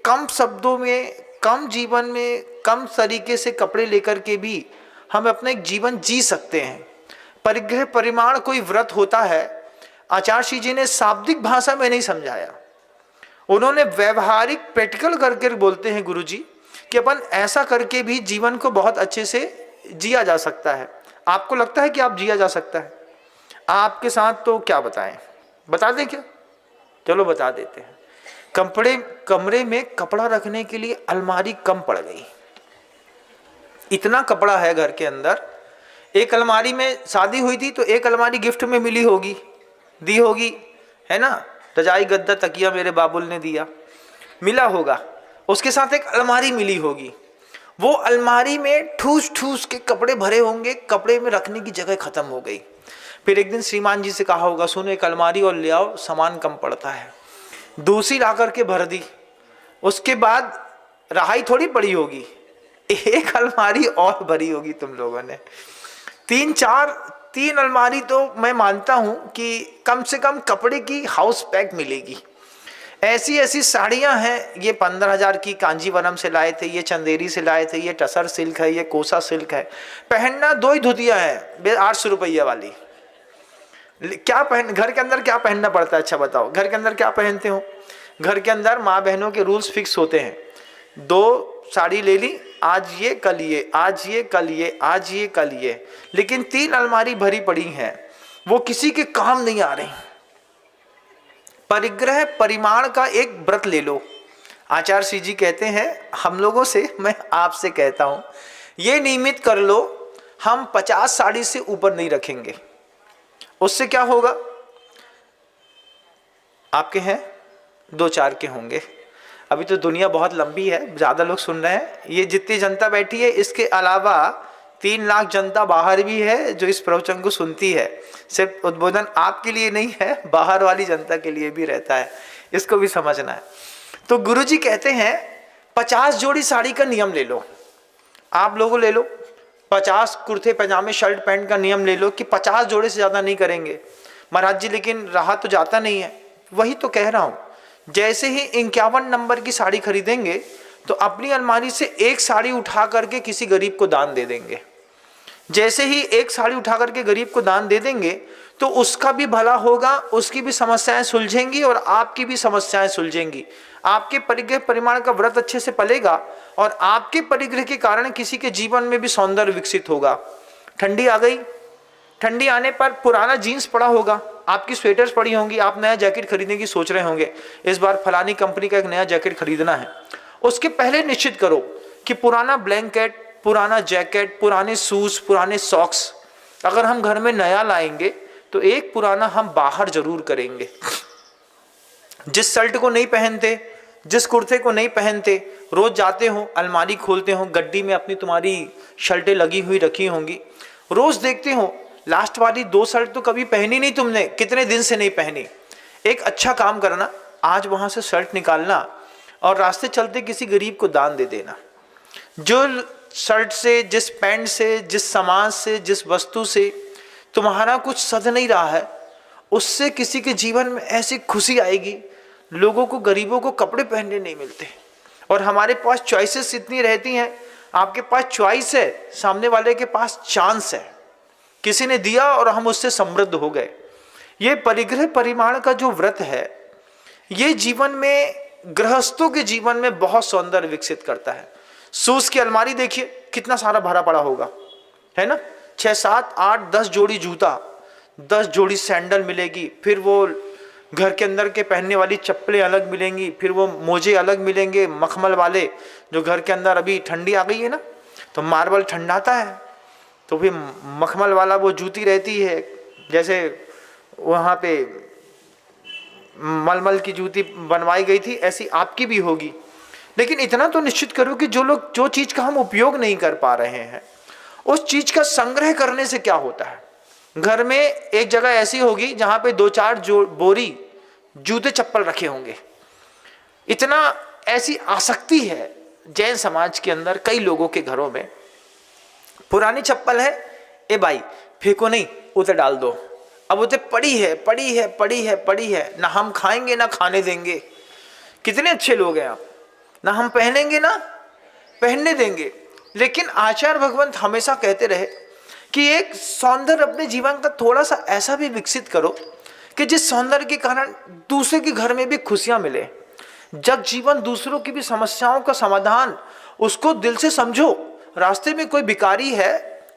कम शब्दों में, कम जीवन में, कम तरीके से कपड़े लेकर के भी हम अपना एक जीवन जी सकते हैं। परिग्रह परिमाण कोई व्रत होता है, आचार्य जी ने शाब्दिक भाषा में नहीं समझाया, उन्होंने व्यवहारिक प्रैक्टिकल करके बोलते हैं गुरुजी कि अपन ऐसा करके भी जीवन को बहुत अच्छे से जिया जा सकता है। आपको लगता है कि आप जिया जा सकता है? आपके साथ तो क्या बताएं, बता दें क्या? चलो बता देते हैं। कमरे में कपड़ा रखने के लिए अलमारी कम पड़ गई, इतना कपड़ा है घर के अंदर। एक अलमारी में शादी हुई थी तो एक अलमारी गिफ्ट में मिली होगी, दी होगी, है ना? रजाई गद्दा तकिया मेरे बाबुल ने दिया, मिला होगा। उसके साथ एक अलमारी मिली होगी, वो अलमारी में ठूस ठूस के कपड़े भरे होंगे, कपड़े में रखने की जगह खत्म हो गई। फिर एक दिन श्रीमान जी से कहा होगा, सुनो एक अलमारी और ले आओ, सामान कम पड़ता है। दूसरी ला करके भर दी, उसके बाद रहाई थोड़ी पड़ी होगी, एक अलमारी और भरी होगी तुम लोगों ने। तीन अलमारी तो मैं मानता हूं कि कम से कम कपड़े की हाउस पैक मिलेगी। ऐसी ऐसी साड़ियां हैं, ये 15,000 की कांजीवरम से लाए थे, ये चंदेरी से लाए थे, ये टसर सिल्क है, ये कोसा सिल्क है। पहनना 2 ही धोतियां हैं 800 रुपये वाली। क्या पहन, घर के अंदर क्या पहनना पड़ता है? अच्छा बताओ, घर के अंदर क्या पहनते हो? घर के अंदर माँ बहनों के रूल्स फिक्स होते हैं। 2 साड़ी ले ली, आज ये कल ये, आज ये कल ये, आज ये कल ये, लेकिन 3 अलमारी भरी पड़ी हैं, वो किसी के काम नहीं आ रही। परिग्रह परिमाण का एक व्रत ले लो। आचार्य जी कहते हैं, हम लोगों से, मैं आपसे कहता हूं, ये नियमित कर लो, हम 50 साड़ी से ऊपर नहीं रखेंगे। उससे क्या होगा? आपके हैं 2-4 के होंगे। अभी तो दुनिया बहुत लंबी है, ज़्यादा लोग सुन रहे हैं। ये जितनी जनता बैठी है, इसके अलावा 3 लाख जनता बाहर भी है जो इस प्रवचन को सुनती है। सिर्फ उद्बोधन आपके लिए नहीं है, बाहर वाली जनता के लिए भी रहता है, इसको भी समझना है। तो गुरुजी कहते हैं 50 जोड़ी साड़ी का नियम ले लो। आप लोगों ले लो 50 कुर्ते पैजामे शर्ट पैंट का नियम ले लो कि 50 जोड़े से ज़्यादा नहीं करेंगे। महाराज जी लेकिन रहा तो जाता नहीं है। वही तो कह रहा हूँ, जैसे ही 51 नंबर की साड़ी खरीदेंगे तो अपनी अलमारी से एक साड़ी उठा करके किसी गरीब को दान दे देंगे। जैसे ही एक साड़ी उठा करके गरीब को दान दे देंगे तो उसका भी भला होगा, उसकी भी समस्याएं सुलझेंगी और आपकी भी समस्याएं सुलझेंगी। आपके परिग्रह परिमाण का व्रत अच्छे से पलेगा और आपके परिग्रह के कारण किसी के जीवन में भी सौंदर्य विकसित होगा। ठंडी आ गई, ठंडी आने पर पुराना जीन्स पड़ा होगा, आपकी स्वेटर्स पड़ी होंगी, आप नया जैकेट खरीदने की सोच रहे होंगे, इस बार फलानी कंपनी का एक नया जैकेट खरीदना है। उसके पहले निश्चित करो कि पुराना ब्लैंकेट, पुराना जैकेट, पुराने शूज, पुराने सॉक्स अगर हम घर में नया लाएंगे तो एक पुराना हम बाहर जरूर करेंगे। जिस शर्ट को नहीं पहनते, जिस कुर्ते को नहीं पहनते, रोज जाते हो अलमारी खोलते हो, गड्डी में अपनी तुम्हारी शर्टें लगी हुई रखी होंगी, रोज देखते हो लास्ट वाली 2 शर्ट तो कभी पहनी नहीं तुमने, कितने दिन से नहीं पहनी। एक अच्छा काम करना, आज वहां से शर्ट निकालना और रास्ते चलते किसी गरीब को दान दे देना। जो शर्ट से, जिस पैंट से, जिस सामान से, जिस वस्तु से तुम्हारा कुछ सध नहीं रहा है, उससे किसी के जीवन में ऐसी खुशी आएगी। लोगों को, गरीबों को कपड़े पहनने नहीं मिलते और हमारे पास चॉइसेस इतनी रहती हैं। आपके पास चॉइस है, सामने वाले के पास चांस है, किसी ने दिया और हम उससे समृद्ध हो गए। ये परिग्रह परिमाण का जो व्रत है, ये जीवन में, गृहस्थों के जीवन में बहुत सौंदर्य विकसित करता है। शूज की अलमारी देखिए कितना सारा भरा पड़ा होगा, है ना? 6, 7, 8, 10 जोड़ी जूता, 10 जोड़ी सैंडल मिलेगी, फिर वो घर के अंदर के पहनने वाली चप्पलें अलग मिलेंगी, फिर वो मोजे अलग मिलेंगे मखमल वाले, जो घर के अंदर अभी ठंडी आ गई है ना तो मार्बल ठंडाता है, तो फिर मखमल वाला वो जूती रहती है, जैसे वहाँ पे मलमल की जूती बनवाई गई थी ऐसी आपकी भी होगी। लेकिन इतना तो निश्चित करो कि जो चीज़ का हम उपयोग नहीं कर पा रहे हैं, उस चीज़ का संग्रह करने से क्या होता है। घर में एक जगह ऐसी होगी जहाँ पे 2-4 बोरी जूते चप्पल रखे होंगे। इतना ऐसी आसक्ति है जैन समाज के अंदर, कई लोगों के घरों में। पुरानी चप्पल है, ए भाई फेंको नहीं, उसे डाल दो, अब उसे पड़ी है, पड़ी है, पड़ी है, पड़ी है, ना हम खाएंगे ना खाने देंगे। कितने अच्छे लोग हैं आप, ना हम पहनेंगे ना पहनने देंगे। लेकिन आचार्य भगवंत हमेशा कहते रहे कि एक सौंदर्य अपने जीवन का थोड़ा सा ऐसा भी विकसित करो कि जिस सौंदर्य के कारण दूसरे के घर में भी खुशियां मिले। जग जीवन दूसरों की भी समस्याओं का समाधान, उसको दिल से समझो। रास्ते में कोई भिखारी है,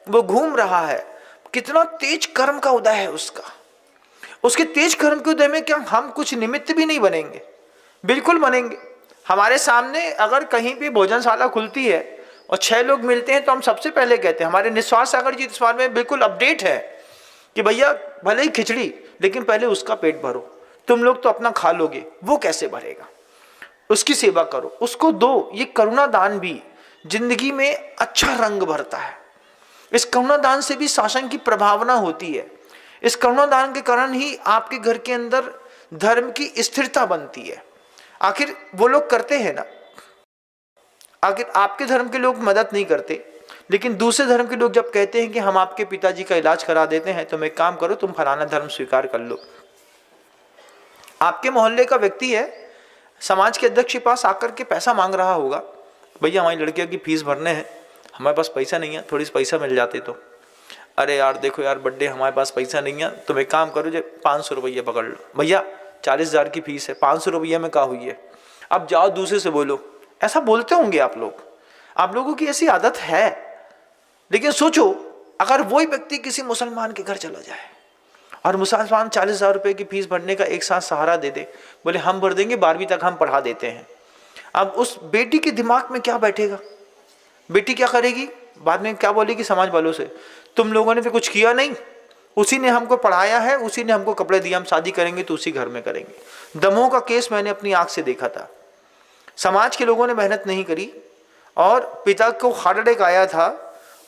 वो घूम रहा है, कितना तेज कर्म का उदय है उसका, उसके तेज कर्म के उदय में क्या हम कुछ निमित्त भी नहीं बनेंगे? बिल्कुल बनेंगे। हमारे सामने अगर कहीं भी भोजनशाला खुलती है और 6 लोग मिलते हैं तो हम सबसे पहले कहते हैं, हमारे निस्वार्थ सागर जी इस बारे में बिल्कुल अपडेट है कि भैया भले ही खिचड़ी, लेकिन पहले उसका पेट भरो, तुम लोग तो अपना खा लोगे, वो कैसे भरेगा? उसकी सेवा करो, उसको दो। ये करुणा दान भी जिंदगी में अच्छा रंग भरता है। इस करुणा दान से भी शासन की प्रभावना होती है। इस करुणा दान के कारण ही आपके घर के अंदर धर्म की स्थिरता बनती है। आखिर वो लोग करते हैं ना, आखिर आपके धर्म के लोग मदद नहीं करते, लेकिन दूसरे धर्म के लोग जब कहते हैं कि हम आपके पिताजी का इलाज करा देते हैं, तुम एक काम करो, तुम फलाना धर्म स्वीकार कर लो। आपके मोहल्ले का व्यक्ति है, समाज के अध्यक्ष के पास आकर के पैसा मांग रहा होगा, भैया हमारी लड़कियों की फीस भरने हैं, हमारे पास पैसा नहीं है, थोड़ी सी पैसा मिल जाते तो। अरे यार देखो यार बर्थडे, हमारे पास पैसा नहीं है, तुम एक काम करो, जो 500 रुपये पकड़ लो, भैया 40,000 की फीस है, 500 रुपये में क्या हुई है, अब जाओ दूसरे से बोलो। ऐसा बोलते होंगे आप लोग, आप लोगों की ऐसी आदत है। लेकिन सोचो, अगर वही व्यक्ति किसी मुसलमान के घर चला जाए और मुसलमान 40,000 रुपये की फीस भरने का एक साथ सहारा दे दे, बोले हम भर देंगे, 12वीं तक हम पढ़ा देते हैं। अब उस बेटी के दिमाग में क्या बैठेगा? बेटी क्या करेगी? बाद में क्या बोलेगी समाज वालों से, तुम लोगों ने तो कुछ किया नहीं, उसी ने हमको पढ़ाया है, उसी ने हमको कपड़े दिए, हम शादी करेंगे तो उसी घर में करेंगे। दमोह का केस मैंने अपनी आंख से देखा था। समाज के लोगों ने मेहनत नहीं करी और पिता को हार्ट अटैक आया था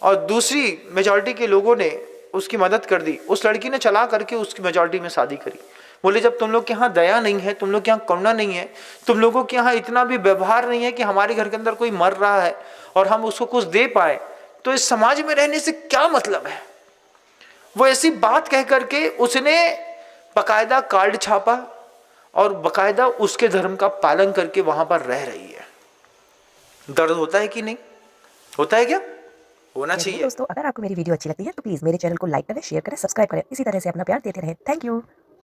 और दूसरी मेजॉरिटी के लोगों ने उसकी मदद कर दी। उस लड़की ने चला करके उसकी मेजॉरिटी में शादी करी। बोले जब तुम लोग के यहाँ दया नहीं है, तुम लोग के यहाँ करुणा नहीं है, तुम लोगों के यहाँ इतना भी व्यवहार नहीं है कि हमारे घर के अंदर कोई मर रहा है और हम उसको कुछ दे पाए, तो इस समाज में रहने से क्या मतलब है? वो ऐसी बात कह करके उसने बकायदा कार्ड छापा और बकायदा उसके धर्म का पालन करके वहां पर रह रही है। दर्द होता है कि नहीं होता है? क्या होना चाहिए? दोस्तों, अगर आपको मेरी वीडियो अच्छी लगती है तो प्लीज मेरे चैनल को लाइक करें, शेयर करें, सब्सक्राइब करें। इसी तरह से अपना प्यार देते रहें। Thank you.